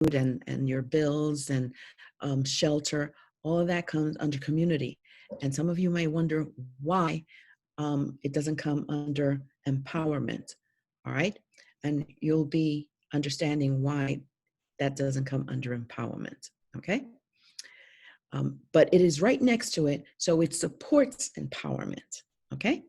and your bills and shelter, all of that comes under community. And some of you may wonder why it doesn't come under empowerment, all right? And you'll be understanding why that doesn't come under empowerment, okay? But it is right next to it, so it supports empowerment, okay?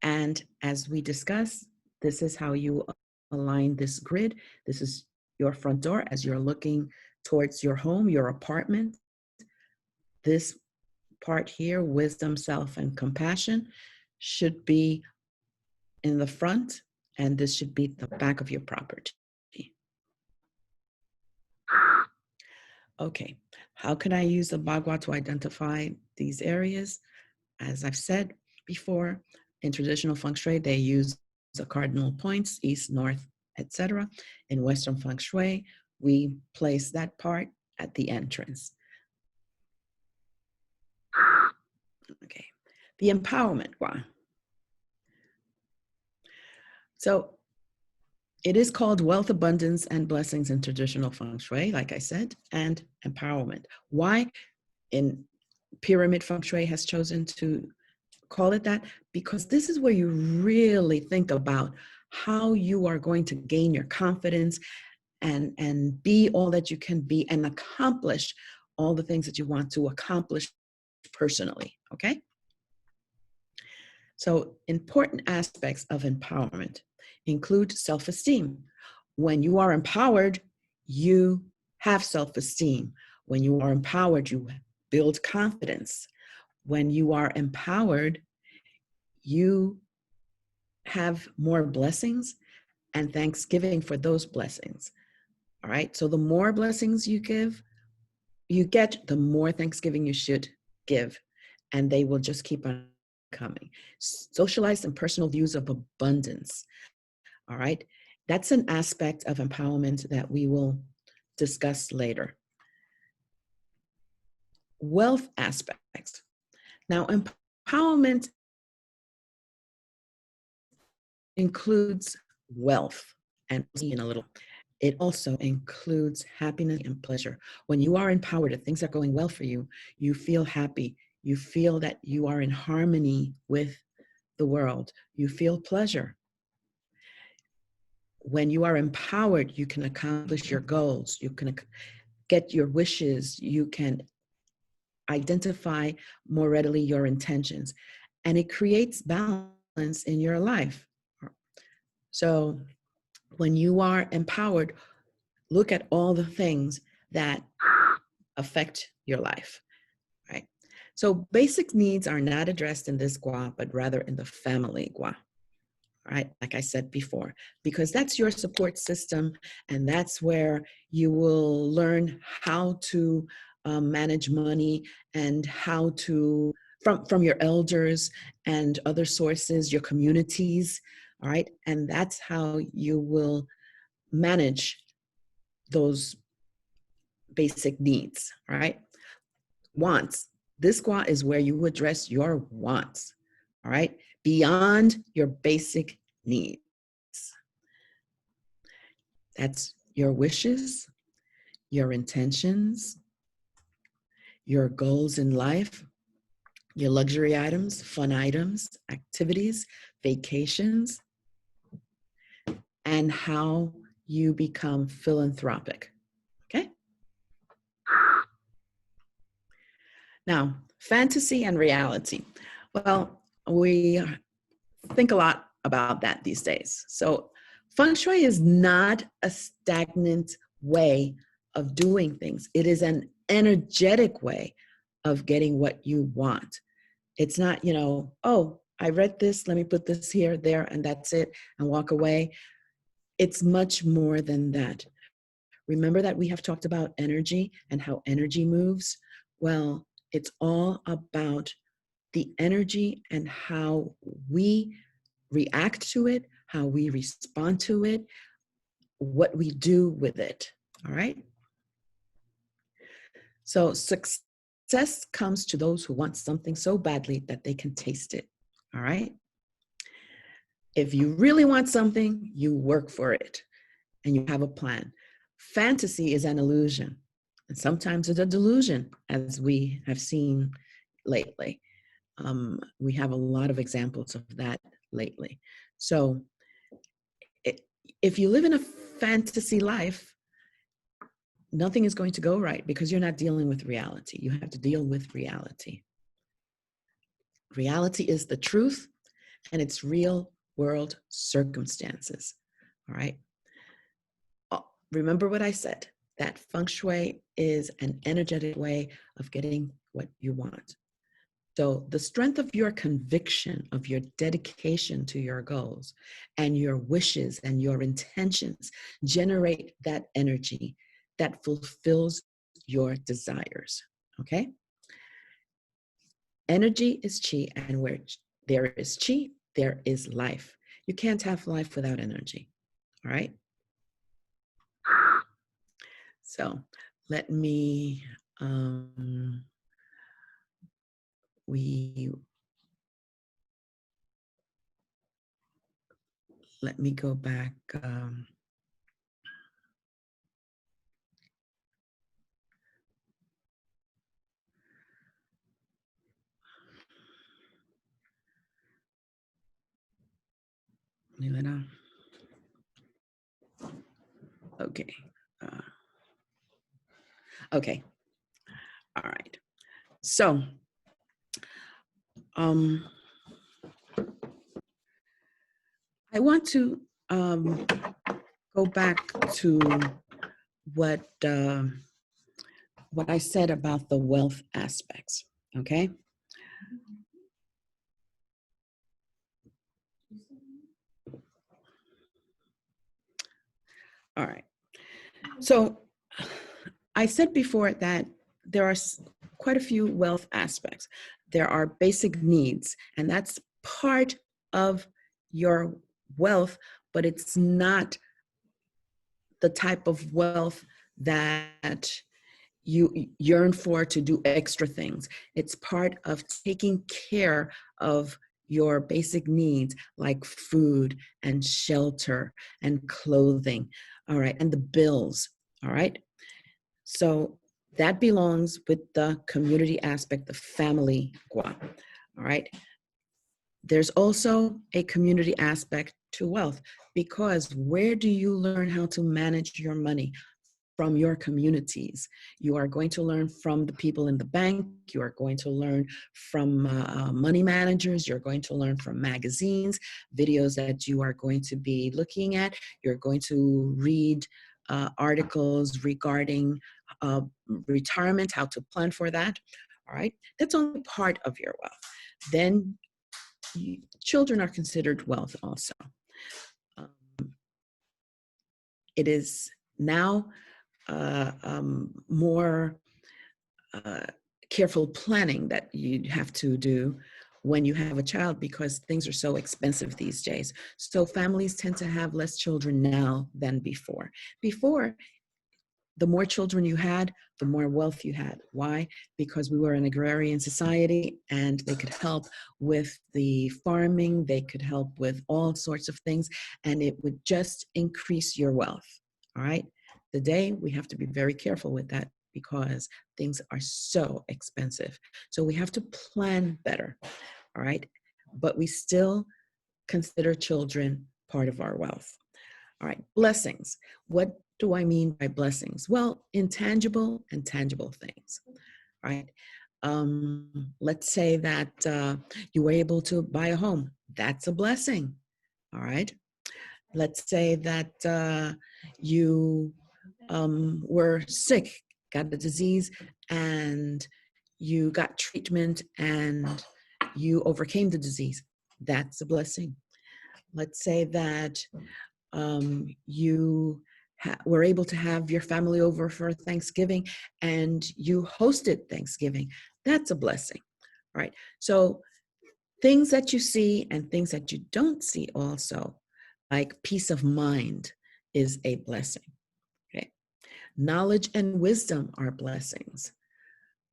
And as we discussed, this is how you align this grid. This is your front door as you're looking towards your home, your apartment. This part here, wisdom, self, and compassion, should be in the front, and this should be the back of your property. Okay, how can I use the Bagua to identify these areas? As I've said before, in traditional Feng Shui, they use the cardinal points, east, north, etc. In Western Feng Shui, we place that part at the entrance. Okay, the empowerment Gua. So it is called wealth, abundance, and blessings in traditional Feng Shui, like I said, and empowerment. Why in pyramid Feng Shui has chosen to call it that? Because this is where you really think about how you are going to gain your confidence and be all that you can be and accomplish all the things that you want to accomplish personally, okay? So important aspects of empowerment include self-esteem. When you are empowered, you have self-esteem. When you are empowered, you build confidence. When you are empowered, you have more blessings and thanksgiving for those blessings. All right, so the more blessings you get, the more thanksgiving you should give, and they will just keep on coming. Socialized and personal views of abundance. All right, that's an aspect of empowerment that we will discuss later. Wealth aspects. Now, empowerment includes wealth, and we'll see in a little. It also includes happiness and pleasure. When you are empowered and things are going well for you, you feel happy. You feel that you are in harmony with the world. You feel pleasure. When you are empowered, you can accomplish your goals. You can get your wishes. You can identify more readily your intentions. And it creates balance in your life. So when you are empowered, look at all the things that affect your life, right? So basic needs are not addressed in this Gua, but rather in the family Gua, right? Like I said before, because that's your support system, and that's where you will learn how to manage money and how to, from your elders and other sources, your communities, all right? And that's how you will manage those basic needs, right? Wants. This Gua is where you address your wants, all right? Beyond your basic needs. That's your wishes, your intentions, your goals in life, your luxury items, fun items, activities, vacations, and how you become philanthropic, okay? Now, fantasy and reality. Well, we think a lot about that these days. So Feng Shui is not a stagnant way of doing things. It is an energetic way of getting what you want. It's not, you know, oh, I read this, let me put this here, there, and that's it, and walk away. It's much more than that. Remember that we have talked about energy and how energy moves? Well, it's all about the energy and how we react to it, how we respond to it, what we do with it, all right? So success comes to those who want something so badly that they can taste it, all right? If you really want something, you work for it and you have a plan. fantasy is an illusion, and sometimes it's a delusion, as we have seen lately. We have a lot of examples of that lately. So if you live in a fantasy life, nothing is going to go right because you're not dealing with reality. You have to deal with reality. Reality is the truth, and it's real world circumstances. All right. Remember what I said, that feng shui is an energetic way of getting what you want. So the strength of your conviction, of your dedication to your goals and your wishes and your intentions generate that energy that fulfills your desires. Okay? Energy is chi, and where there is chi, there is life. You can't have life without energy. All right? So let me let me go back. Okay. Okay. All right. So, I want to go back to what I said about the wealth aspects. Okay. All right. So, I said before that there are quite a few wealth aspects. There are basic needs, and that's part of your wealth, but it's not the type of wealth that you yearn for to do extra things. It's part of taking care of your basic needs like food and shelter and clothing, all right, and the bills, all right? So that belongs with the community aspect, the family Gua, all right? There's also a community aspect to wealth, because where do you learn how to manage your money? From your communities. You are going to learn from the people in the bank. You are going to learn from money managers. You're going to learn from magazines, videos that you are going to be looking at. You're going to read articles regarding retirement, how to plan for that. All right. That's only part of your wealth. Then children are considered wealth also. Um, it is now more careful planning that you have to do when you have a child, because things are so expensive these days. So families tend to have less children now than before. Before, the more children you had, the more wealth you had. Why? Because we were an agrarian society, and they could help with the farming, they could help with all sorts of things, and it would just increase your wealth. All right? Today, we have to be very careful with that because things are so expensive. So we have to plan better. All right? But we still consider children part of our wealth. All right, blessings. What do I mean by blessings? Well, intangible and tangible things, right? Let's say that you were able to buy a home. That's a blessing, all right? Let's say that you were sick, got a disease, and you got treatment and you overcame the disease. That's a blessing. Let's say that you were able to have your family over for Thanksgiving and you hosted Thanksgiving. That's a blessing, right? So things that you see and things that you don't see also, like peace of mind, is a blessing. Okay. Knowledge and wisdom are blessings.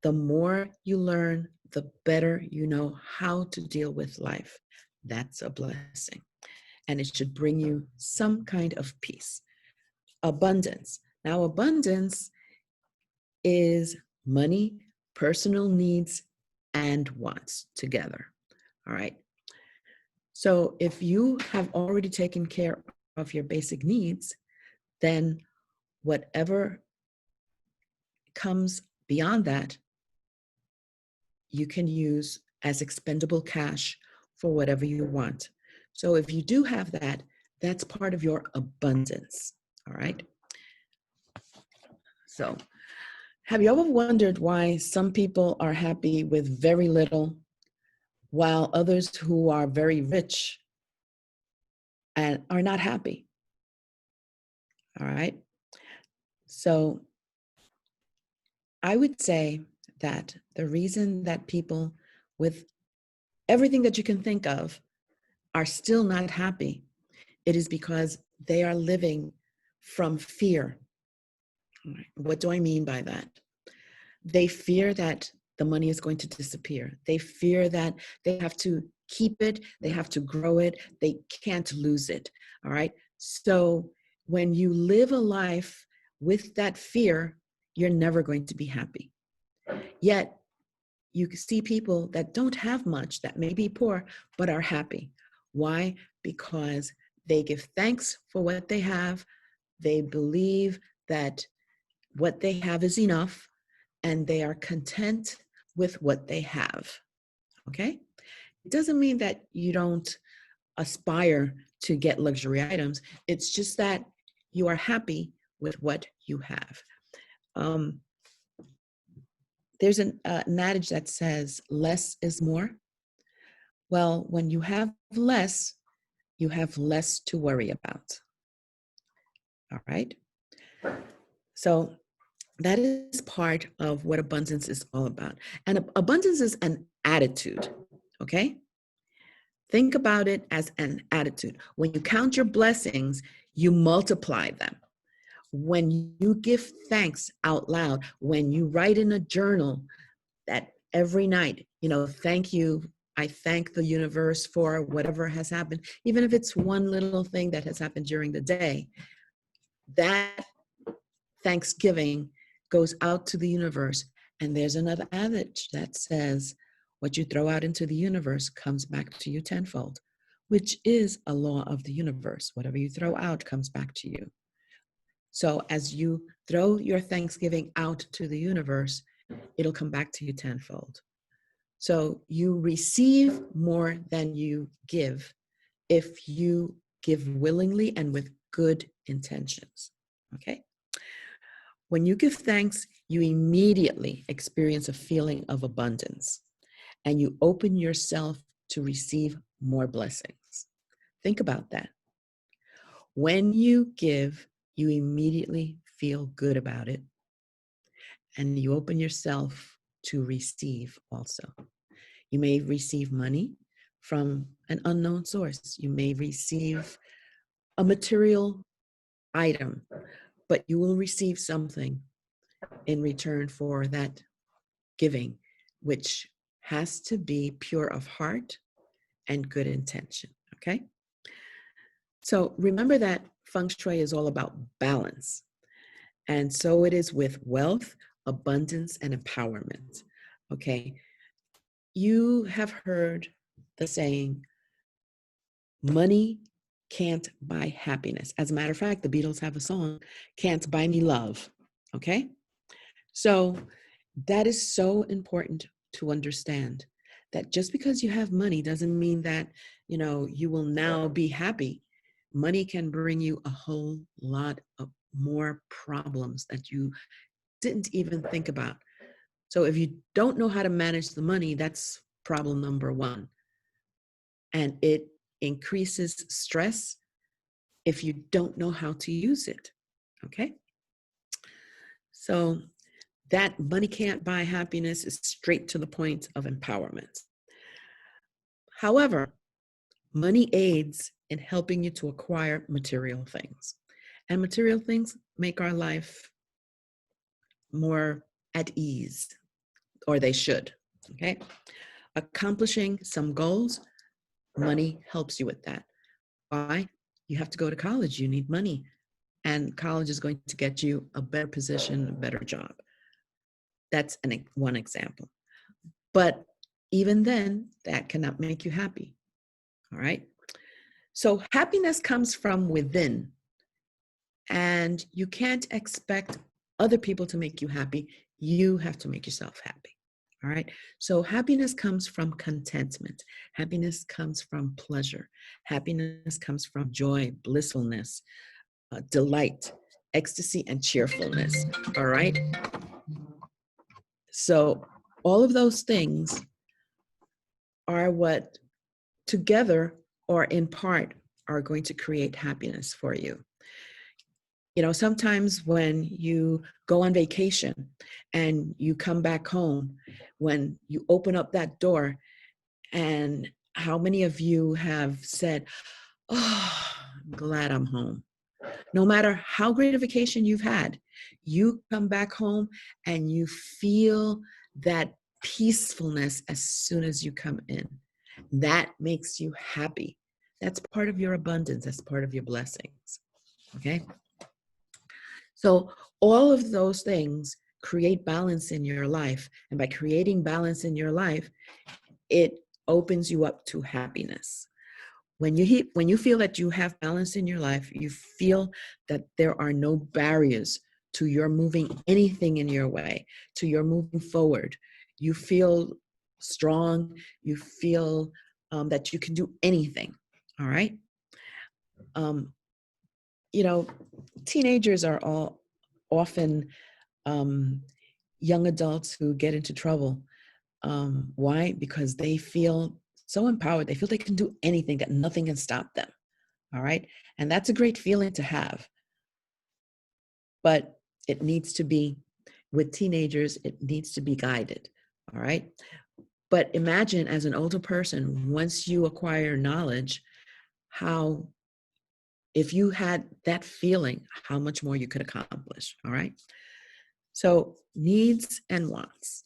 The more you learn, the better you know how to deal with life. That's a blessing. And it should bring you some kind of peace. Abundance. Now, abundance is money, personal needs, and wants together. All right. So if you have already taken care of your basic needs, then whatever comes beyond that, you can use as expendable cash for whatever you want. So if you do have that, that's part of your abundance. All right. So have you ever wondered why some people are happy with very little while others who are very rich and are not happy? All right. So I would say that the reason that people with everything that you can think of are still not happy, it is because they are living from fear. What do I mean by that? They fear that the money is going to disappear. They fear that they have to keep it, they have to grow it, they can't lose it. All right. So when you live a life with that fear, you're never going to be happy. Yet you see people that don't have much, that may be poor, but are happy. Why? Because they give thanks for what they have. They believe that what they have is enough, and they are content with what they have. Okay? It doesn't mean that you don't aspire to get luxury items. It's just that you are happy with what you have. There's an adage that says less is more. Well, when you have less to worry about. All right. So that is part of what abundance is all about. And abundance is an attitude. Okay. Think about it as an attitude. When you count your blessings, you multiply them. When you give thanks out loud, when you write in a journal that every night, thank you. I thank the universe for whatever has happened, even if it's one little thing that has happened during the day. That Thanksgiving goes out to the universe. And there's another adage that says, what you throw out into the universe comes back to you tenfold, which is a law of the universe. Whatever you throw out comes back to you. So as you throw your Thanksgiving out to the universe, it'll come back to you tenfold. So you receive more than you give if you give willingly and with good intentions. Okay? When you give thanks, you immediately experience a feeling of abundance, and you open yourself to receive more blessings. Think about that. When you give, you immediately feel good about it, and you open yourself to receive also. You may receive money from an unknown source. You may receive a material item, but you will receive something in return for that giving, which has to be pure of heart and good intention. Okay? So remember that Feng Shui is all about balance. And so it is with wealth, abundance, and empowerment. Okay? You have heard the saying, money can't buy happiness. As a matter of fact, the Beatles have a song, Can't Buy Me Love. Okay? So that is so important to understand, that just because you have money doesn't mean that, you will now be happy. Money can bring you a whole lot of more problems that you didn't even think about. So if you don't know how to manage the money, that's problem number one. And it increases stress if you don't know how to use it. Okay? So that money can't buy happiness is straight to the point of empowerment. However, money aids in helping you to acquire material things. And material things make our life more at ease, or they should. Okay? Accomplishing some goals, money helps you with that. Why? You have to go to college, you need money. and college is going to get you a better position, a better job. That's one example. But even then, that cannot make you happy. All right. So happiness comes from within, and you can't expect other people to make you happy. You have to make yourself happy. All right. So happiness comes from contentment. Happiness comes from pleasure. Happiness comes from joy, blissfulness, delight, ecstasy, and cheerfulness. All right. So all of those things are what together or in part are going to create happiness for you. You know, sometimes when you go on vacation and you come back home, when you open up that door, and how many of you have said, "Oh, I'm glad I'm home." No matter how great a vacation you've had, you come back home and you feel that peacefulness as soon as you come in. That makes you happy. That's part of your abundance. That's part of your blessings. Okay? So all of those things create balance in your life. And by creating balance in your life, it opens you up to happiness. When you feel that you have balance in your life, you feel that there are no barriers to your moving anything in your way, to your moving forward. You feel strong. You feel that you can do anything. All right. Um, you know, teenagers are all often young adults who get into trouble. Why? Because they feel so empowered. They feel they can do anything, that nothing can stop them. All right. And that's a great feeling to have. But it needs to be, with teenagers, it needs to be guided. All right. But imagine as an older person, once you acquire knowledge, how, if you had that feeling, how much more you could accomplish. All right. So needs and wants.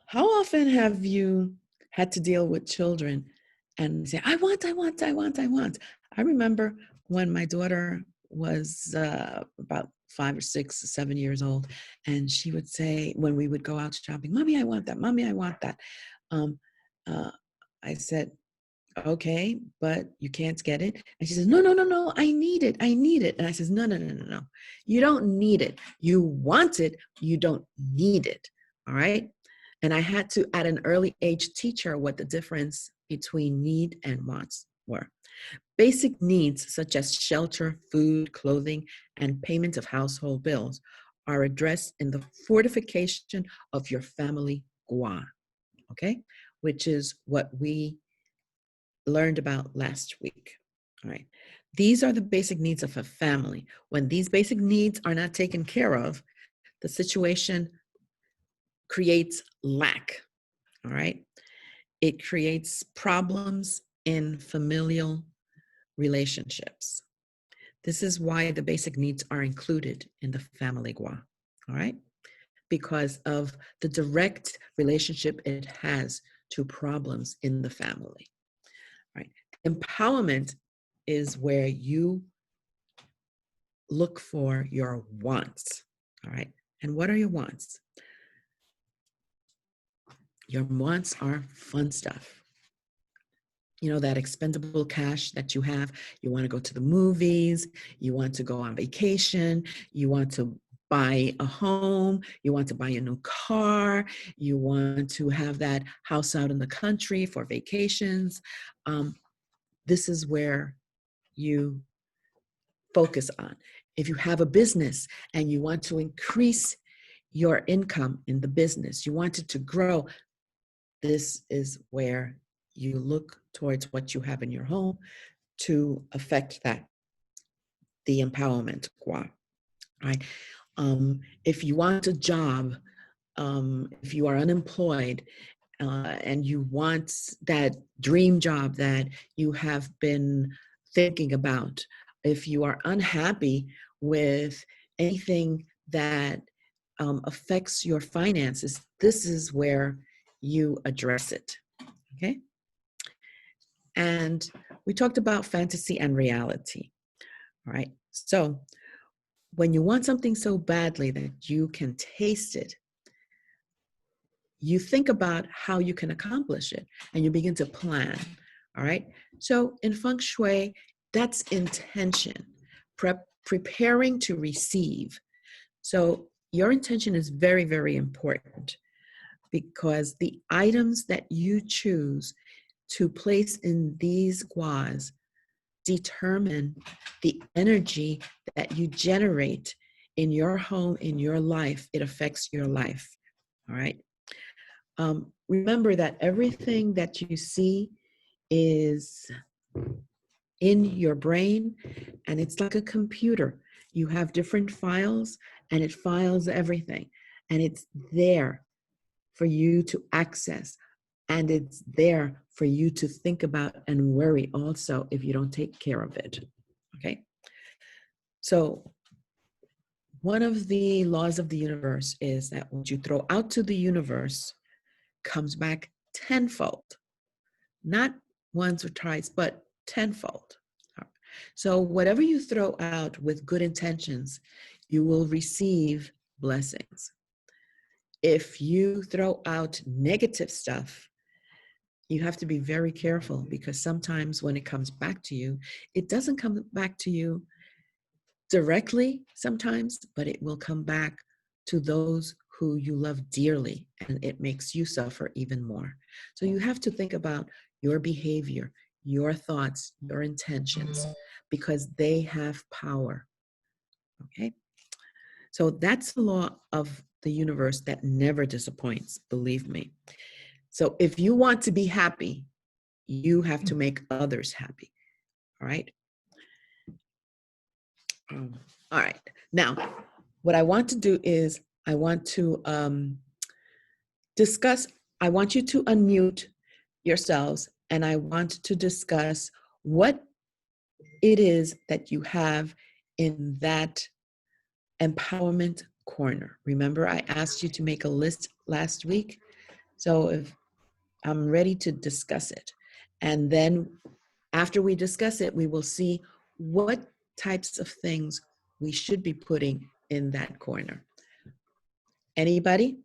How often have you had to deal with children and say, I want, I want, I want, I want? I remember when my daughter was about 5 or 6 or 7 years old, and she would say, when we would go out shopping, Mommy, I want that. Mommy, I want that. Um, uh, I said, okay, but you can't get it. And she says, no, no, no, no, I need it. I need it. And I says, no, no, no, no, no. You don't need it. You want it. You don't need it. All right. And I had to, at an early age, teach her what the difference between need and wants were. Basic needs such as shelter, food, clothing, and payment of household bills are addressed in the fortification of your family gua, okay? Which is what we learned about last week. All right. These are the basic needs of a family. When these basic needs are not taken care of, the situation creates lack. All right. It creates problems in familial relationships. This is why the basic needs are included in the family gua. All right. Because of the direct relationship it has to problems in the family. Right. Empowerment is where you look for your wants. All right. And what are your wants? Your wants are fun stuff. You know, that expendable cash that you have. You want to go to the movies. You want to go on vacation. You want to buy a home. You want to buy a new car. You want to have that house out in the country for vacations. This is where you focus on. If you have a business and you want to increase your income in the business, you want it to grow, this is where you look towards what you have in your home to affect that, the empowerment gua, right? If you want a job, if you are unemployed, and you want that dream job that you have been thinking about, if you are unhappy with anything that affects your finances, this is where you address it, okay? And we talked about fantasy and reality, All right. So when you want something so badly that you can taste it, you think about how you can accomplish it and you begin to plan. All right. So in Feng Shui, that's intention, preparing to receive. So your intention is very, very important because the items that you choose to place in these guas determine the energy that you generate in your home, in your life. It affects your life. All right. Remember that everything that you see is in your brain, and it's like a computer. You have different files, and it files everything, and it's there for you to access, and it's there for you to think about and worry also if you don't take care of it. Okay? So, one of the laws of the universe is that what you throw out to the universe comes back tenfold, not once or twice, but tenfold. So, whatever you throw out with good intentions, you will receive blessings. If you throw out negative stuff, you have to be very careful because sometimes when it comes back to you, it doesn't come back to you directly sometimes, but it will come back to those who you love dearly, and it makes you suffer even more. So you have to think about your behavior, your thoughts, your intentions, because they have power. Okay? So that's the law of the universe that never disappoints, believe me. So if you want to be happy, you have to make others happy. All right? All right. Now, what I want to do is I want to discuss, I want you to unmute yourselves, and I want to discuss what it is that you have in that empowerment corner. Remember, I asked you to make a list last week. So if I'm ready to discuss it. And then after we discuss it, we will see what types of things we should be putting in that corner. Anybody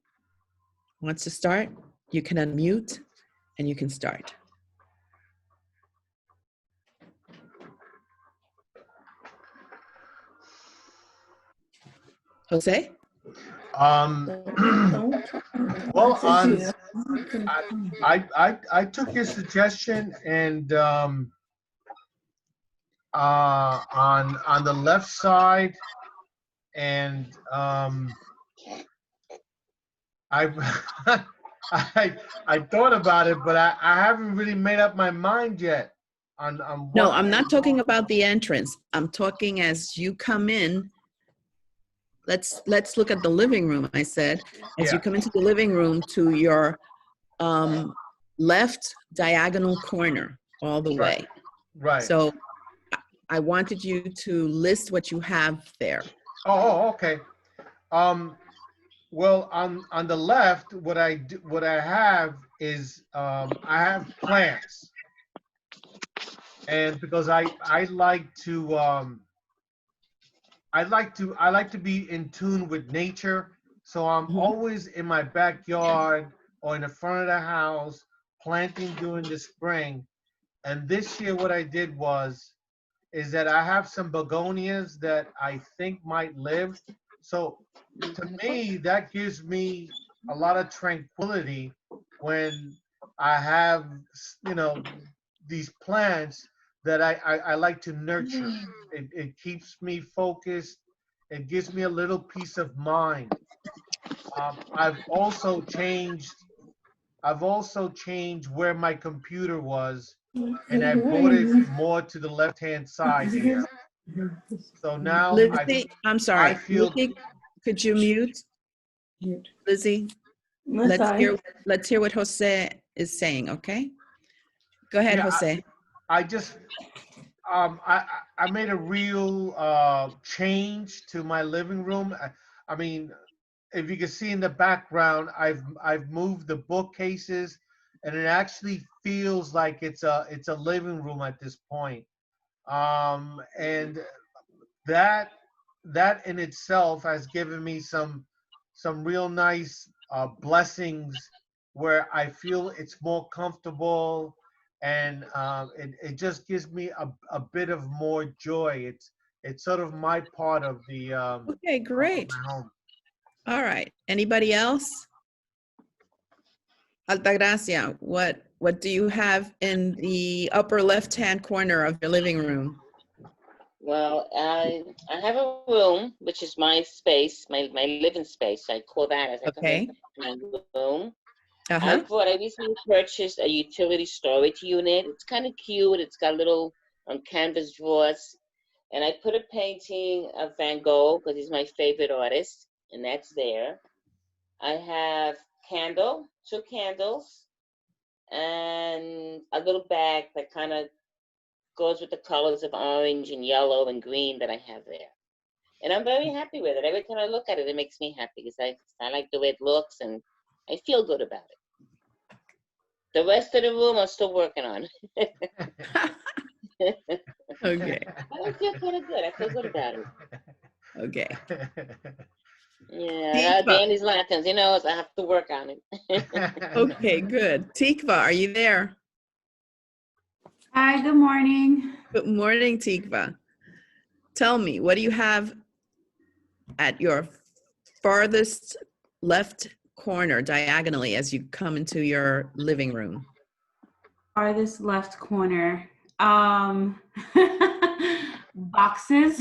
wants to start? You can unmute and you can start. Jose? Well, I took your suggestion, and on the left side, and I I thought about it, but I haven't really made up my mind yet on No, what. I'm not talking about the entrance. I'm talking as you come in. Let's look at the living room. I said, as you come into the living room to your left diagonal corner all the way. Right. So I wanted you to list what you have there. Oh, okay. Well, on the left, what I have is I have plants, and because I like to I like to be in tune with nature, so I'm always in my backyard or in the front of the house planting during the spring. And this year, what I did is that I have some begonias that I think might live. So to me, that gives me a lot of tranquility when I have, you know, these plants that I like to nurture. It keeps me focused. It gives me a little peace of mind. I've also changed. I've also changed where my computer was, and I brought it more to the left-hand side here. So now Lizzie, I'm I sorry. feel. Lizzie, could you mute? Lizzie, let's hear what Jose is saying, okay? Go ahead, Yeah, Jose. I just I made a real change to my living room. I mean, if you can see in the background, I've moved the bookcases, and it actually feels like it's a living room at this point. And that that in itself has given me some real nice blessings where I feel it's more comfortable, and it just gives me a bit of more joy. It's sort of my part of the Okay, of great. my home. All right. Anybody else? Altagracia, what do you have in the upper left-hand corner of your living room? Well, I have a room, which is my space, my living space. I call that as I come in, Okay. my room. Uh-huh. I recently purchased a utility storage unit. It's kind of cute. It's got little canvas drawers. And I put a painting of Van Gogh because he's my favorite artist, and that's there. I have two candles, and a little bag that kind of goes with the colors of orange and yellow and green that I have there. And I'm very happy with it. Every time I look at it, it makes me happy because I like the way it looks and I feel good about it. The rest of the room I'm still working on. Okay. I feel kind of good. I feel good about it. Okay. Yeah, Tikva. Danny's laughing. He knows I have to work on it. Okay, good. Tikva, are you there? Hi, good morning. Good morning, Tikva. Tell me, what do you have at your farthest left corner diagonally as you come into your living room? Farthest left corner. Boxes.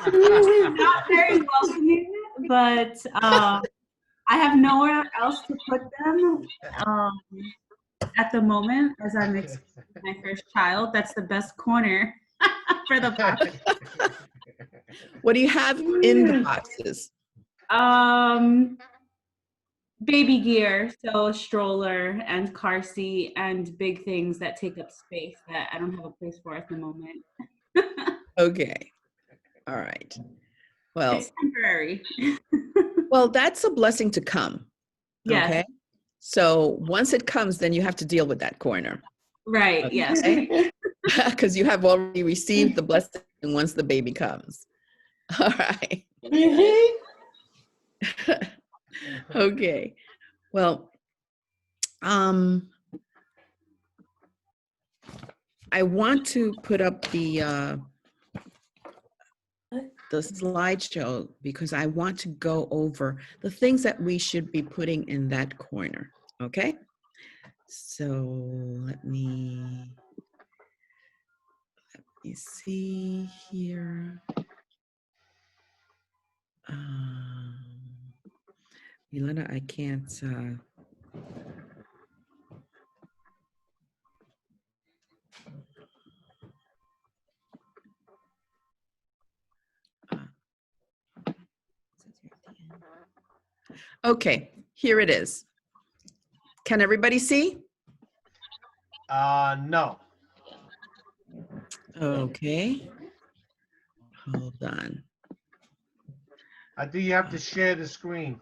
Not very welcoming, but I have nowhere else to put them at the moment as I'm expecting my first child. That's the best corner for the box. What do you have in the boxes? Baby gear, so stroller and car seat and big things that take up space that I don't have a place for at the moment. Okay. All right. Well, It's temporary. well, that's a blessing to come. Yes. Okay. So once it comes, then you have to deal with that corner. Right. Yes. Because you have already received the blessing once the baby comes. All right. Okay. Well, I want to put up the slideshow because I want to go over the things that we should be putting in that corner. Okay. So let me see here. Milena, I can't. Okay, here it is. Can everybody see? No. Okay. Hold on. I think you have to share the screen.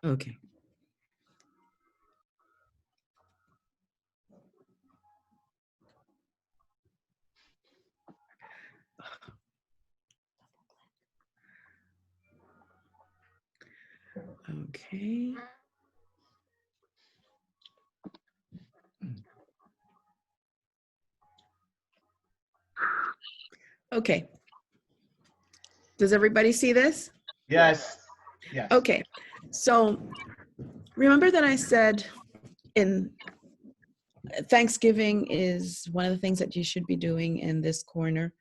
Okay. Okay. Okay. Does everybody see this? Yes. Yes. Okay. So remember that I said in Thanksgiving is one of the things that you should be doing in this corner,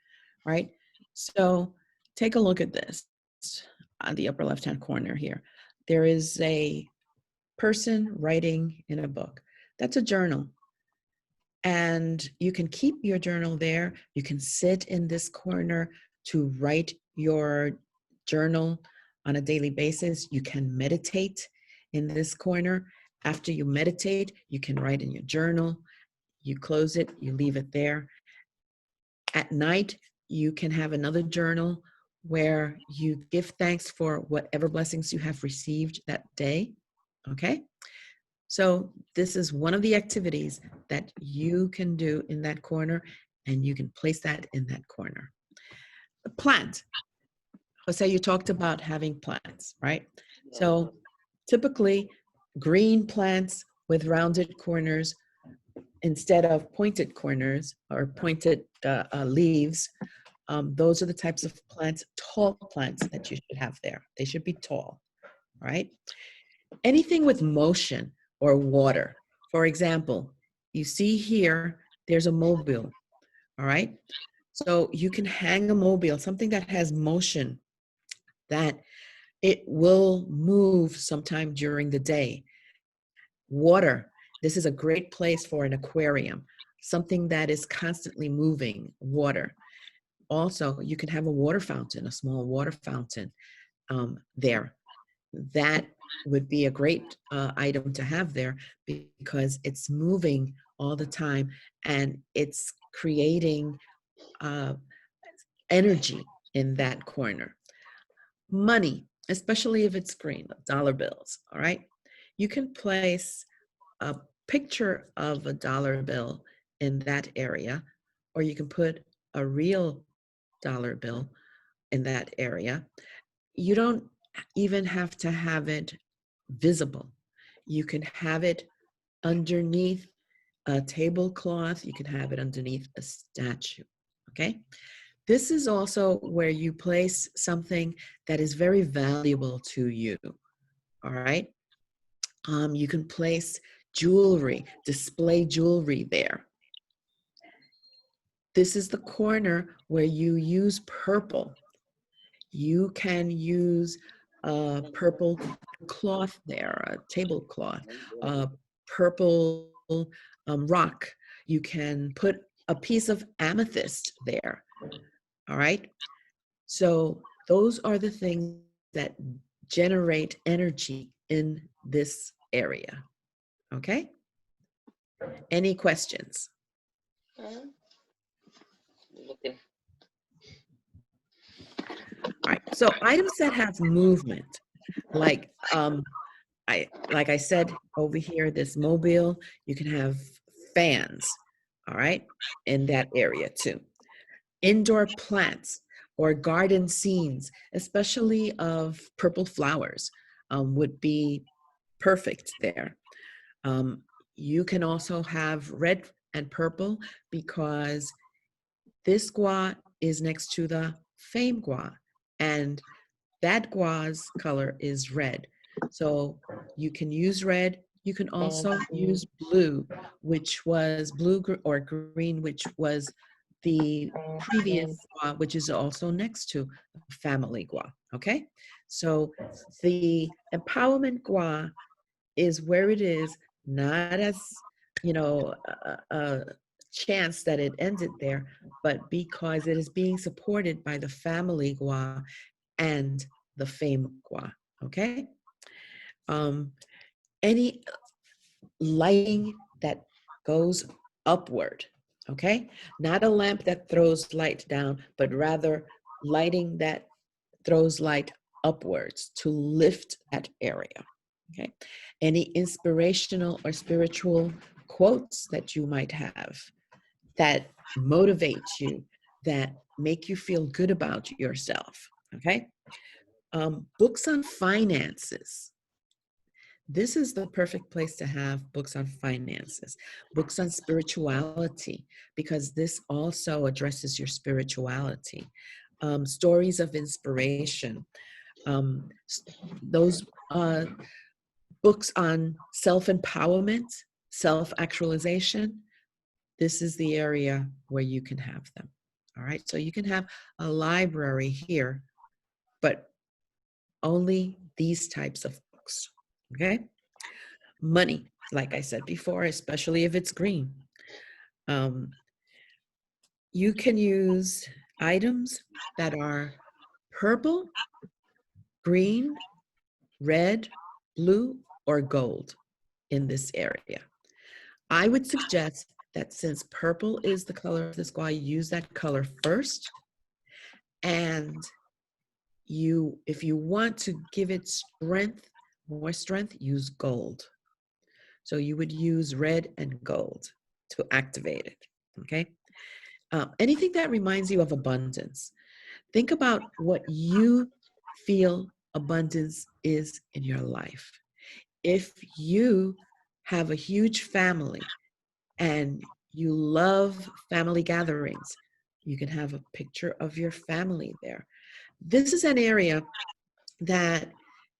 right? So take a look at this on the upper left-hand corner here. There is a person writing in a book. That's a journal. And you can keep your journal there. You can sit in this corner to write your journal on a daily basis. You can meditate in this corner. After you meditate, you can write in your journal. You close it, you leave it there. At night, you can have another journal where you give thanks for whatever blessings you have received that day. Okay? So this is one of the activities that you can do in that corner, and you can place that in that corner. The plant. Jose, you talked about having plants, right? So typically green plants with rounded corners instead of pointed corners or pointed leaves. Those are the types of plants, tall plants that you should have there. They should be tall, right? Anything with motion or water. For example, you see here, there's a mobile, all right? So you can hang a mobile, something that has motion, that it will move sometime during the day. Water, this is a great place for an aquarium, something that is constantly moving, water. Also, you can have a water fountain, a small water fountain there. That would be a great item to have there because it's moving all the time and it's creating energy in that corner. Money, especially if it's green, dollar bills, all right? You can place a picture of a dollar bill in that area, or you can put a real dollar bill in that area. You don't even have to have it visible. You can have it underneath a tablecloth. You can have it underneath a statue, okay? This is also where you place something that is very valuable to you, all right? You can place jewelry, display jewelry there. This is the corner where you use purple. You can use a purple cloth there, a tablecloth, a purple rock. You can put a piece of amethyst there, all right? So those are the things that generate energy in this area, okay? Any questions? Looking. All right, so items that have movement, like I said over here, this mobile, you can have fans, all right, in that area too. Indoor plants or garden scenes, especially of purple flowers, would be perfect there. You can also have red and purple because this gua is next to the Feng gua, and that gua's color is red. So you can use red. You can also use blue, which was blue or green, which was the previous gua, which is also next to family gua, okay? So the empowerment gua is where it is, not as, you know, a chance that it ended there, but because it is being supported by the family gua and the fame gua, okay? Any lighting that goes upward, okay? Not a lamp that throws light down, but rather lighting that throws light upwards to lift that area, okay? Any inspirational or spiritual quotes that you might have that motivate you, that make you feel good about yourself, okay? Books on finances. This is the perfect place to have books on finances, books on spirituality, because this also addresses your spirituality. Stories of inspiration. Those books on self-empowerment, self-actualization, this is the area where you can have them. All right, so you can have a library here, but only these types of books, okay? Money, like I said before, especially if it's green. You can use items that are purple, green, red, blue, or gold in this area. I would suggest that since purple is the color of the sky, use that color first. And if you want to give it strength, more strength, use gold. So you would use red and gold to activate it, okay? Anything that reminds you of abundance. Think about what you feel abundance is in your life. If you have a huge family and you love family gatherings, you can have a picture of your family there. This is an area that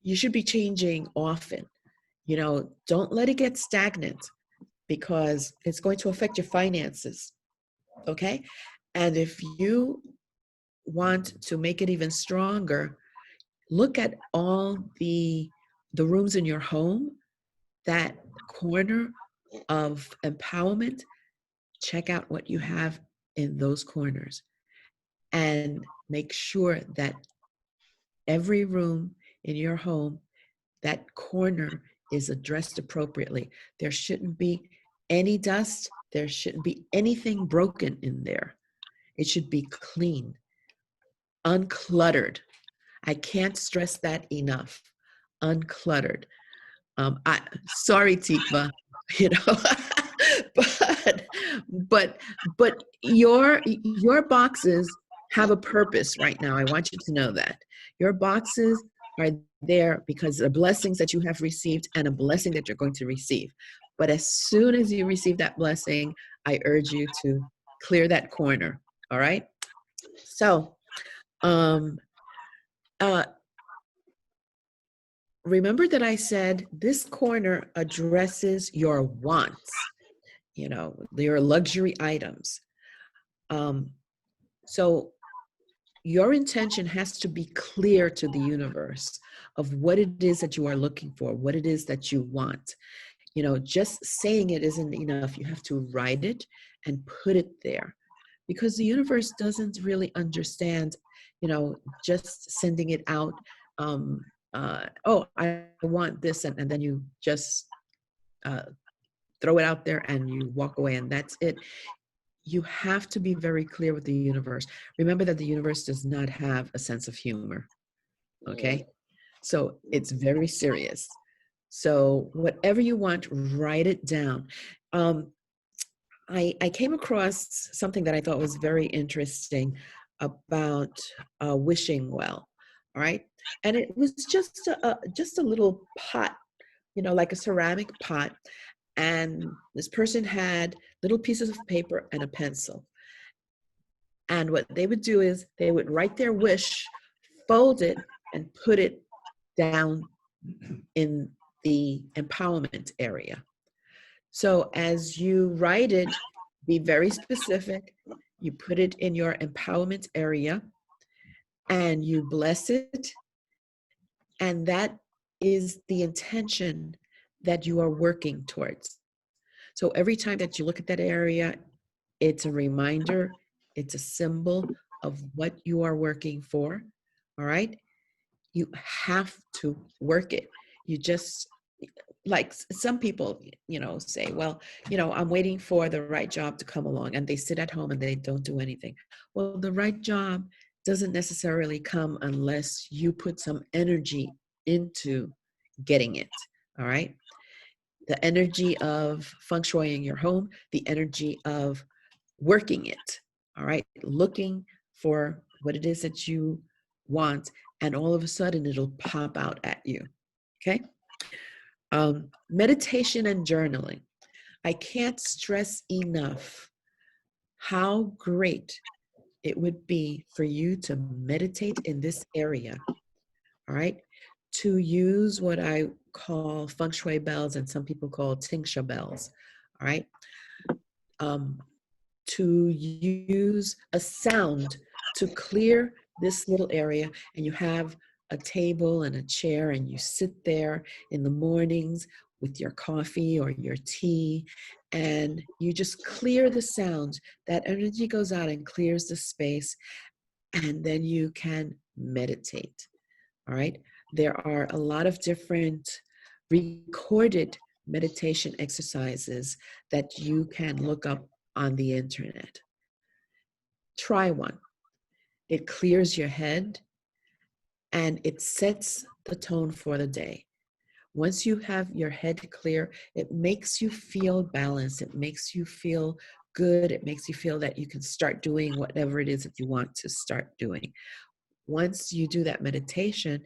you should be changing often. You know, don't let it get stagnant because it's going to affect your finances, okay? And if you want to make it even stronger, look at all the rooms in your home, that corner of empowerment. Check out what you have in those corners and make sure that every room in your home, that corner is addressed appropriately. There shouldn't be any dust. There shouldn't be anything broken in there. It should be clean, uncluttered. I can't stress that enough. Uncluttered. Sorry, Tikva, you know, but your boxes have a purpose right now. I want you to know that your boxes are there because the blessings that you have received and a blessing that you're going to receive. But as soon as you receive that blessing, I urge you to clear that corner. All right. So, remember that I said this corner addresses your wants, you know, your luxury items. So your intention has to be clear to the universe of what it is that you are looking for, what it is that you want. You know, just saying it isn't enough. You have to write it and put it there because the universe doesn't really understand, you know, just sending it out. Oh, I want this, and then you just throw it out there and you walk away and that's it. You have to be very clear with the universe. Remember that the universe does not have a sense of humor, okay? So it's very serious. So whatever you want, write it down. I came across something that I thought was very interesting about wishing well, all right? And it was just a little pot, you know, like a ceramic pot. And this person had little pieces of paper and a pencil. And what they would do is they would write their wish, fold it, and put it down in the empowerment area. So as you write it, be very specific. You put it in your empowerment area and you bless it. And that is the intention that you are working towards. So every time that you look at that area, it's a reminder, it's a symbol of what you are working for, all right? You have to work it. You just, like some people, you know, say, well, you know, I'm waiting for the right job to come along, and they sit at home and they don't do anything. Well, the right job doesn't necessarily come unless you put some energy into getting it, all right? The energy of feng shuiing your home, the energy of working it, all right? Looking for what it is that you want, and all of a sudden it'll pop out at you, okay? Meditation and journaling. I can't stress enough how great it would be for you to meditate in this area, all right? To use what I call feng shui bells, and some people call tingsha bells, all right? To use a sound to clear this little area, and you have a table and a chair, and you sit there in the mornings with your coffee or your tea, and you just clear the sound. That energy goes out and clears the space, and then you can meditate, all right? There are a lot of different recorded meditation exercises that you can look up on the internet. Try one. It clears your head and it sets the tone for the day. Once you have your head clear, it makes you feel balanced. It makes you feel good. It makes you feel that you can start doing whatever it is that you want to start doing. Once you do that meditation,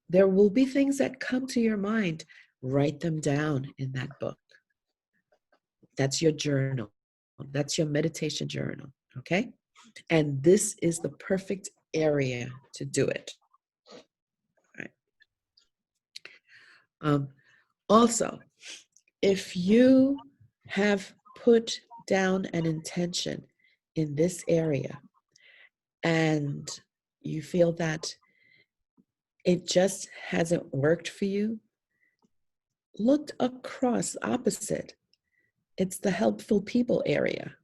there will be things that come to your mind. Write them down in that book. That's your journal. That's your meditation journal, okay? And this is the perfect area to do it. All right. Also, if you have put down an intention in this area and you feel that it just hasn't worked for you, look across opposite. It's the helpful people area.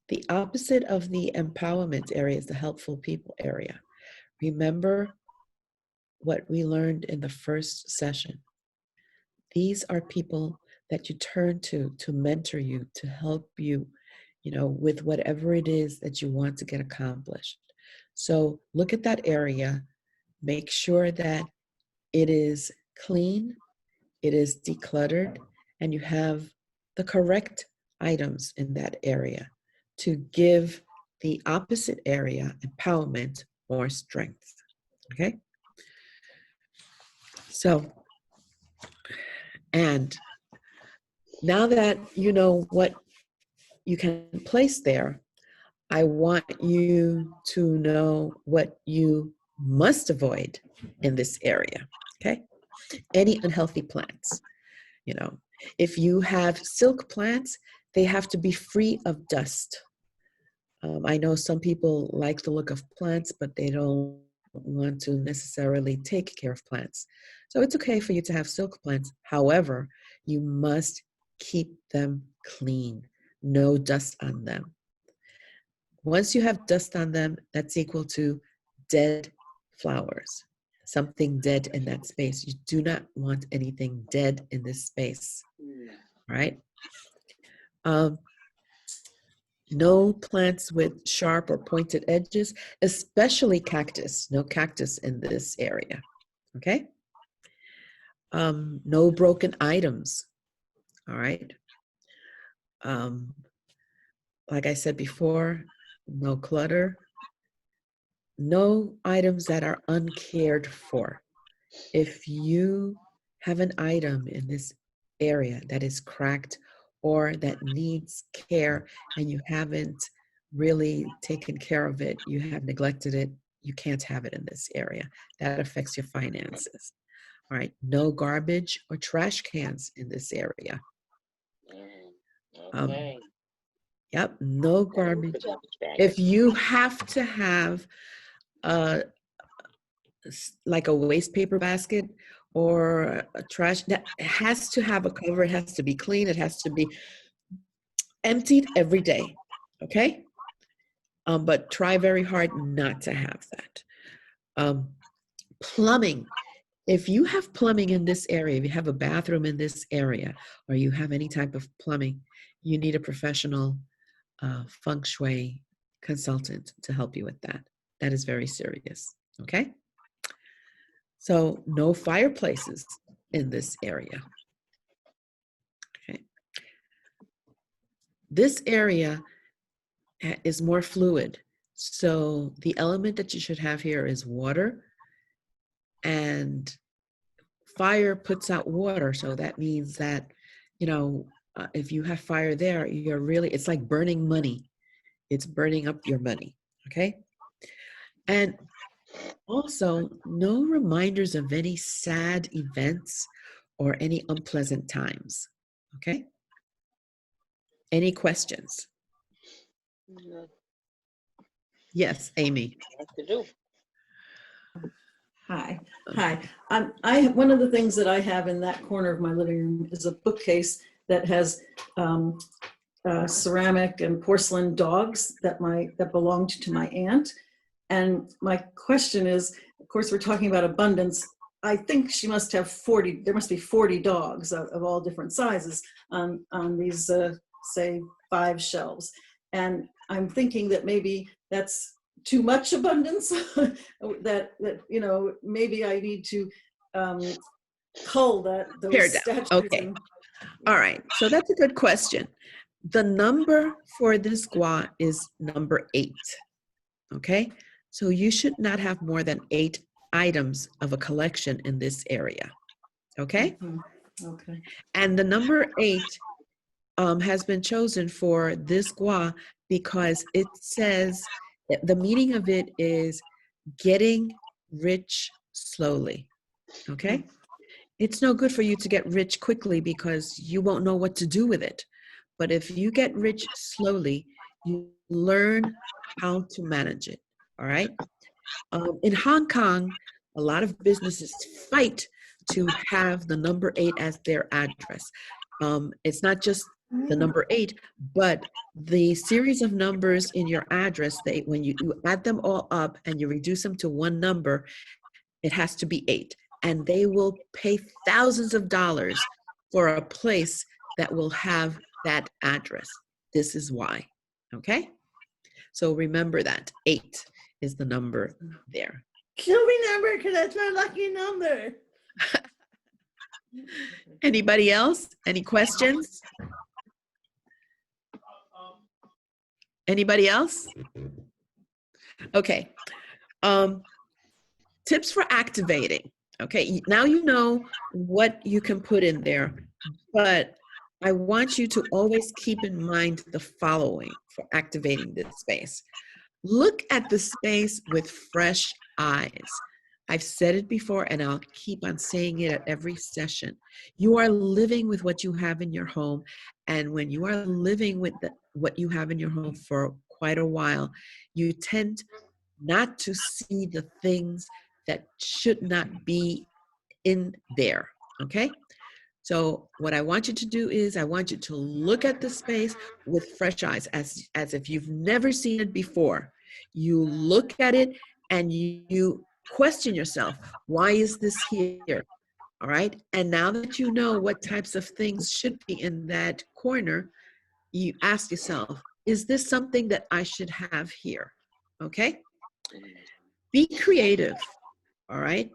The opposite of the empowerment area is the helpful people area. Remember what we learned in the first session. These are people that you turn to mentor you, to help you, with whatever it is that you want to get accomplished. So look at that area, make sure that it is clean, it is decluttered, and you have the correct items in that area to give the opposite area, empowerment, more strength, okay? So, and now that you know what you can place there, I want you to know what you must avoid in this area, okay? Any unhealthy plants. If you have silk plants, they have to be free of dust. I know some people like the look of plants, but they don't want to necessarily take care of plants. So it's okay for you to have silk plants. However, you must keep them clean. No dust on them. Once you have dust on them, that's equal to dead flowers. Something dead in that space. You do not want anything dead in this space, right? No plants with sharp or pointed edges, especially cactus. No cactus in this area, okay? No broken items, all right? Like I said before, no clutter. No items that are uncared for. If you have an item in this area that is cracked or that needs care and you haven't really taken care of it, you have neglected it, you can't have it in this area. That affects your finances. All right, no garbage or trash cans in this area. Okay. Yep, no garbage. If you have to have like a waste paper basket or a trash, that has to have a cover. It has to be clean. It has to be emptied every day, okay? But try very hard not to have that. Plumbing. If you have plumbing in this area, if you have a bathroom in this area, or you have any type of plumbing, you need a professional Feng Shui consultant to help you with that. That is very serious, okay? So no fireplaces in this area. Okay. This area is more fluid. So the element that you should have here is water, and fire puts out water. So that means that, if you have fire there, it's like burning money. It's burning up your money, okay? And also, no reminders of any sad events or any unpleasant times, okay? Any questions? Yes, Amy. What to do? Hi. One of the things that I have in that corner of my living room is a bookcase that has ceramic and porcelain dogs that belonged to my aunt. And my question is, of course, we're talking about abundance. I think she must have 40, there must be 40 dogs of all different sizes on these, say, 5 shelves. And I'm thinking that maybe that's too much abundance, that you know, maybe I need to cull Pare those down. statues. Okay. All right. So that's a good question. The number for this gua is number 8. Okay. So you should not have more than 8 items of a collection in this area. Okay. Okay. And the number 8 has been chosen for this gua because it says the meaning of it is getting rich slowly. Okay. It's no good for you to get rich quickly because you won't know what to do with it. But if you get rich slowly, you learn how to manage it. All right. In Hong Kong, a lot of businesses fight to have the number 8 as their address. It's not just the number 8, but the series of numbers in your address, when you add them all up and you reduce them to one number, it has to be 8. And they will pay thousands of dollars for a place that will have that address. This is why. Okay? So remember that 8 is the number there. She'll remember because that's my lucky number. Anybody else? Any questions? Anybody else? Okay. Tips for activating. Okay, now you know what you can put in there, but I want you to always keep in mind the following for activating this space. Look at the space with fresh eyes. I've said it before and I'll keep on saying it at every session. You are living with what you have in your home, and when you are living with what you have in your home for quite a while, you tend not to see the things that should not be in there, okay? So what I want you to do is I want you to look at the space with fresh eyes, as if you've never seen it before. You look at it and you question yourself, why is this here? All right? And now that you know what types of things should be in that corner, you ask yourself, is this something that I should have here? Okay? Be creative, all right?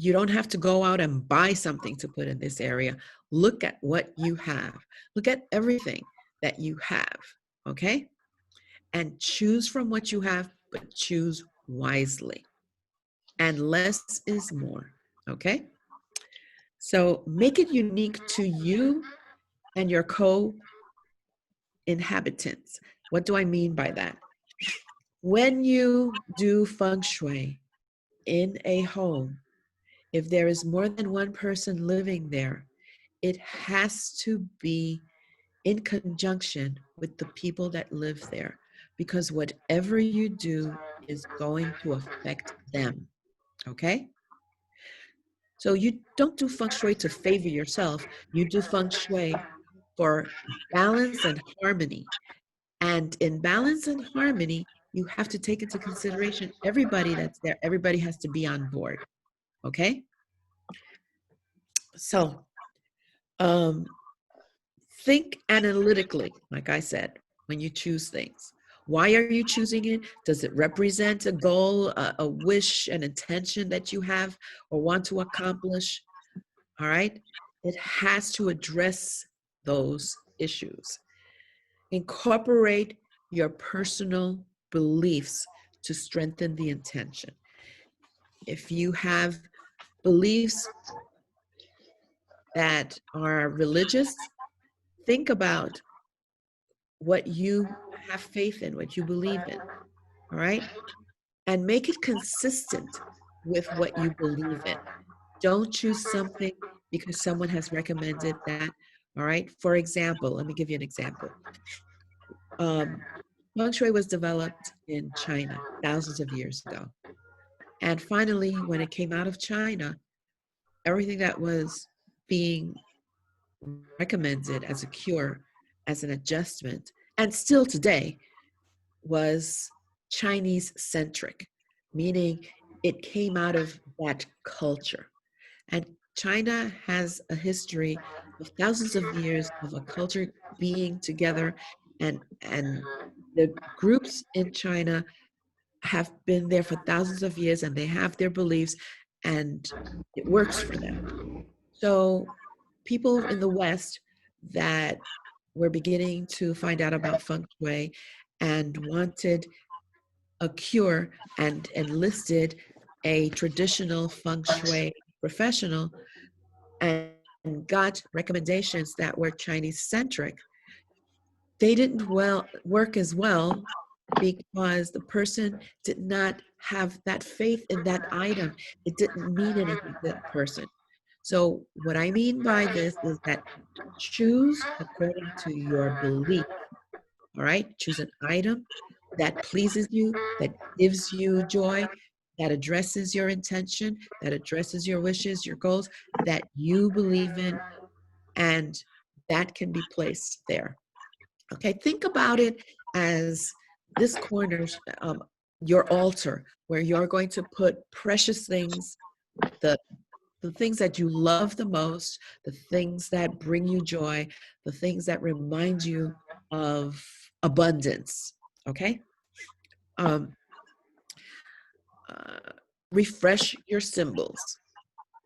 You don't have to go out and buy something to put in this area. Look at what you have. Look at everything that you have, okay? And choose from what you have, but choose wisely. And less is more, okay? So make it unique to you and your co-inhabitants. What do I mean by that? When you do feng shui in a home, if there is more than one person living there, it has to be in conjunction with the people that live there, because whatever you do is going to affect them, okay? So you don't do feng shui to favor yourself, you do feng shui for balance and harmony. And in balance and harmony, you have to take into consideration everybody that's there. Everybody has to be on board, okay? So think analytically, like I said, when you choose things. Why are you choosing it? Does it represent a goal, a wish, an intention that you have or want to accomplish? All right? It has to address those issues. Incorporate your personal beliefs to strengthen the intention. If you have beliefs that are religious, think about what you have faith in, what you believe in, all right? And make it consistent with what you believe in. Don't choose something because someone has recommended that, all right? For example, let me give you an example. Feng Shui was developed in China thousands of years ago. And finally, when it came out of China, everything that was being recommended as a cure, as an adjustment, and still today, was Chinese centric, meaning it came out of that culture. And China has a history of thousands of years of a culture being together, and the groups in China have been there for thousands of years, and they have their beliefs, and it works for them. So people in the West that were beginning to find out about feng shui and wanted a cure and enlisted a traditional feng shui professional and got recommendations that were Chinese centric, they didn't work as well because the person did not have that faith in that item. It didn't mean anything to that person. So what I mean by this is that choose according to your belief. All right, choose an item that pleases you, that gives you joy, that addresses your intention, that addresses your wishes, your goals, that you believe in, and that can be placed there. Okay, think about it as this corner's your altar, where you're going to put precious things, the the things that you love the most, the things that bring you joy, the things that remind you of abundance. Okay, um, uh, refresh your symbols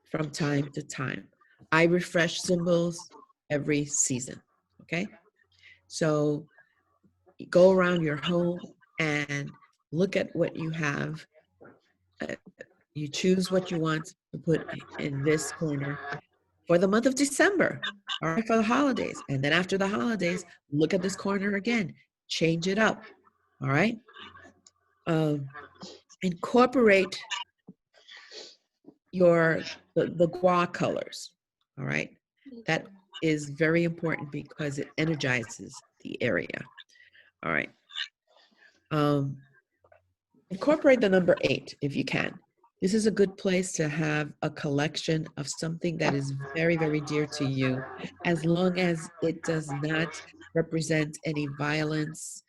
from time to time. I refresh symbols every season. Okay, so go around your home and look at what you have. Uh, you choose what you want to put in this corner for the month of December, all right, for the holidays. And then after the holidays, look at this corner again, change it up, all right? Incorporate the gua colors, all right? That is very important because it energizes the area, all right? Incorporate the number 8 if you can. This is a good place to have a collection of something that is very, very dear to you, as long as it does not represent any violence.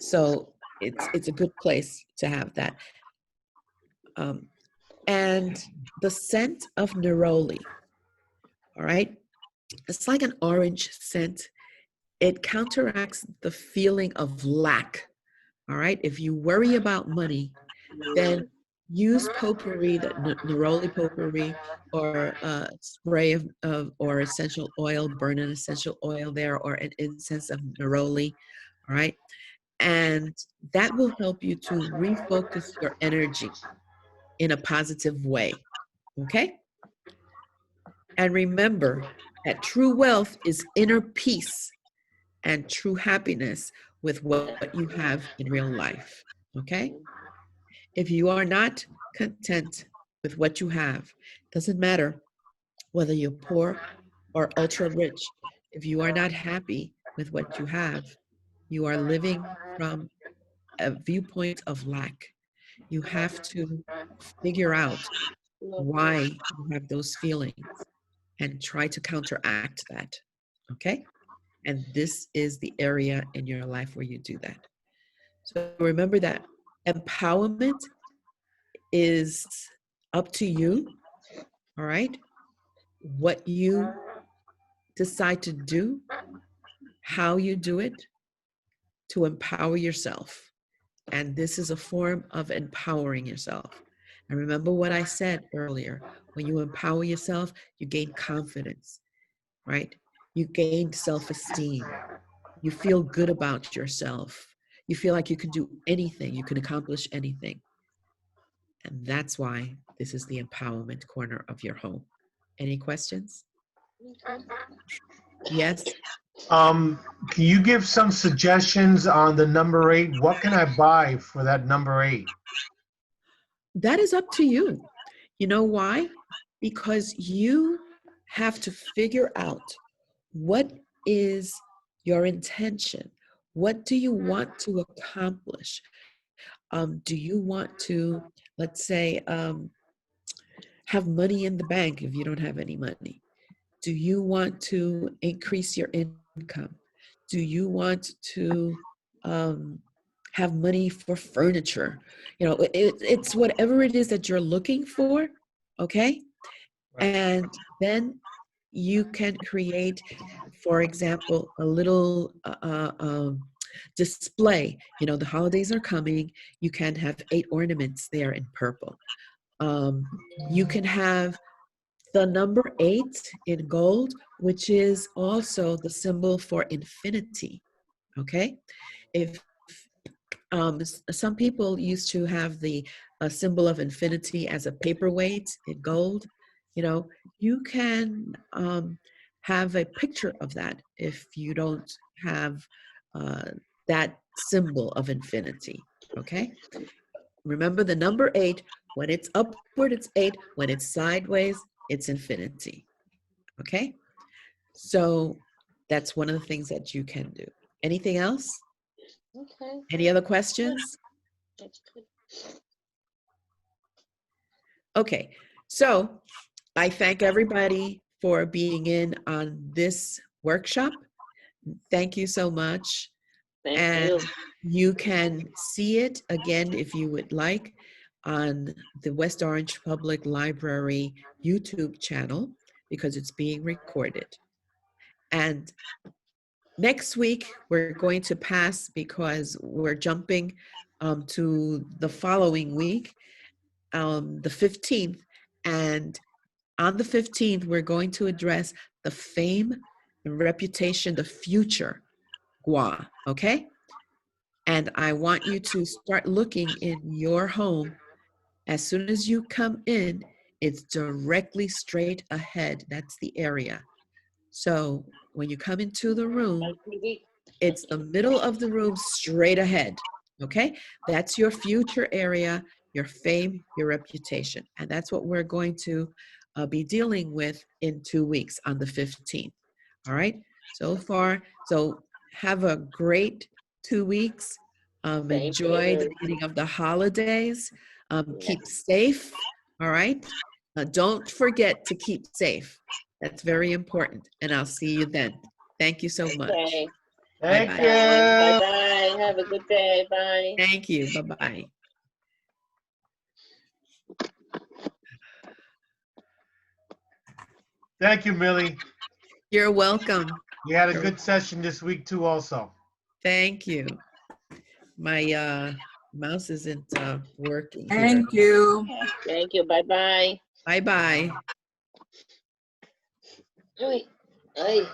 So it's a good place to have that. And the scent of neroli, all right? It's like an orange scent. It counteracts the feeling of lack, all right? If you worry about money, then use potpourri, the neroli potpourri, or a spray of or essential oil, burn an essential oil there, or an incense of neroli, all right? And that will help you to refocus your energy in a positive way, okay? And remember that true wealth is inner peace and true happiness with what you have in real life, okay? If you are not content with what you have, doesn't matter whether you're poor or ultra rich. If you are not happy with what you have, you are living from a viewpoint of lack. You have to figure out why you have those feelings and try to counteract that. Okay? And this is the area in your life where you do that. So remember that empowerment is up to you, all right? What you decide to do, how you do it to empower yourself. And this is a form of empowering yourself. And remember what I said earlier, when you empower yourself, you gain confidence, right? You gain self-esteem. You feel good about yourself. You feel like you can do anything, you can accomplish anything. And that's why this is the empowerment corner of your home. Any questions? Yes? Can you give some suggestions on the number 8? What can I buy for that number 8? That is up to you. You know why? Because you have to figure out what is your intention. What do you want to accomplish? Do you want to, let's say, have money in the bank if you don't have any money? Do you want to increase your income? Do you want to have money for furniture. You know, it's whatever it is that you're looking for, okay? Right. And then you can create, for example, a little display. You know, the holidays are coming. You can have 8 ornaments there in purple. You can have the number 8 in gold, which is also the symbol for infinity. Okay? If some people used to have the symbol of infinity as a paperweight in gold, you know, you can have a picture of that if you don't have that symbol of infinity. Okay? Remember the number 8. When it's upward, it's 8. When it's sideways, it's infinity. Okay? So that's one of the things that you can do. Anything else? Okay. Any other questions? That's good. Okay, so I thank everybody for being in on this workshop. Thank you so much. Thank And you. you can see it again if you would like on the West Orange Public Library YouTube channel because it's being recorded. And next week, we're going to pass because we're jumping to the following week, the 15th. And on the 15th, we're going to address the fame, the reputation, the future, Gua, okay? And I want you to start looking in your home. As soon as you come in, it's directly straight ahead. That's the area. So when you come into the room, it's the middle of the room straight ahead, okay? That's your future area, your fame, your reputation. And that's what we're going to be dealing with in 2 weeks on the 15th, all right? So far, so have a great 2 weeks. Thank Enjoy the you. beginning of the holidays. Yes. Keep safe, all right? Don't forget to keep safe. That's very important. And I'll see you then. Thank you so much. Okay. Thank Bye-bye. you. Bye-bye. Have a good day. Bye. Thank you. Bye-bye. Thank you, Millie. You're welcome. You had a good session this week too, also. Thank you. My mouse isn't working here. Thank you. Thank you. Bye-bye. Bye-bye. Ay.